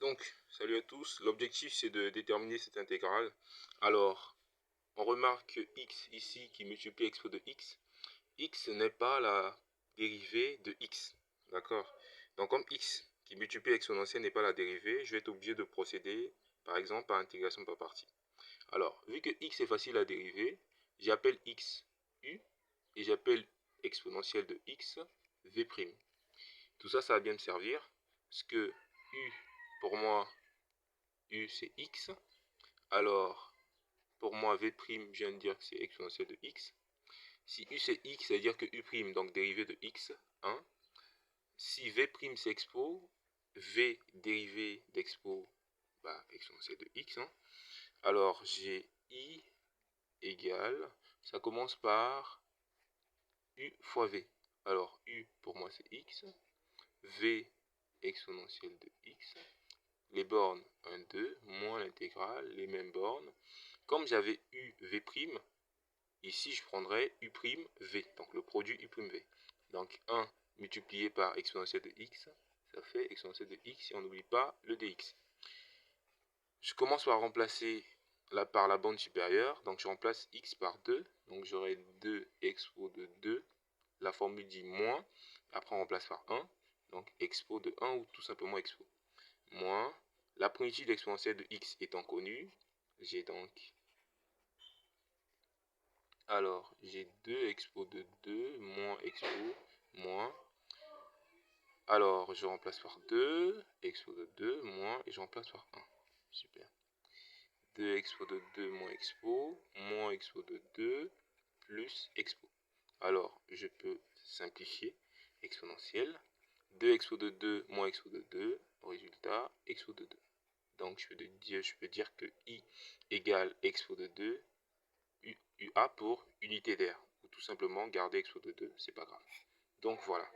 Donc, salut à tous. L'objectif, c'est de déterminer cette intégrale. Alors, on remarque que x ici qui multiplie expo de x n'est pas la dérivée de x. D'accord? Donc, comme x qui multiplie exponentielle n'est pas la dérivée, je vais être obligé de procéder, par exemple, par intégration par partie. Alors, vu que x est facile à dériver, j'appelle x u et j'appelle exponentielle de x v'. Tout ça, ça va bien me servir, parce que u, pour moi, u c'est x. Alors, pour moi, v', je viens de dire que c'est exponentielle de x. Si u c'est x, ça veut dire que u', donc dérivée de x, 1. Si v' c'est expo, v dérivée d'expo, exponentielle de x. Alors, j'ai i égale, ça commence par u fois v. Alors, u pour moi c'est x, v exponentielle de x, les bornes 1, 2, moins l'intégrale, les mêmes bornes. Comme j'avais u v', ici je prendrais u', v, donc le produit u', v. Donc 1 multiplié par exponentielle de x, ça fait exponentielle de x, et on n'oublie pas le dx. Je commence par remplacer par la bande supérieure, donc je remplace x par 2, donc j'aurai 2 expo de 2, la formule dit moins, après on remplace par 1, donc expo de 1 ou tout simplement expo. Moins, la primitude exponentielle de x étant connue, j'ai donc, alors j'ai 2 expo de 2, moins expo, moins, alors je remplace par 2, expo de 2, moins, et je remplace par 1, super. 2 expo de 2 moins expo de 2, plus expo. Alors, je peux simplifier exponentielle. 2 expo de 2 moins expo de 2, résultat, expo de 2. Donc, je peux dire que i égale expo de 2, UA pour unité d'air. Ou tout simplement garder expo de 2, c'est pas grave. Donc, voilà.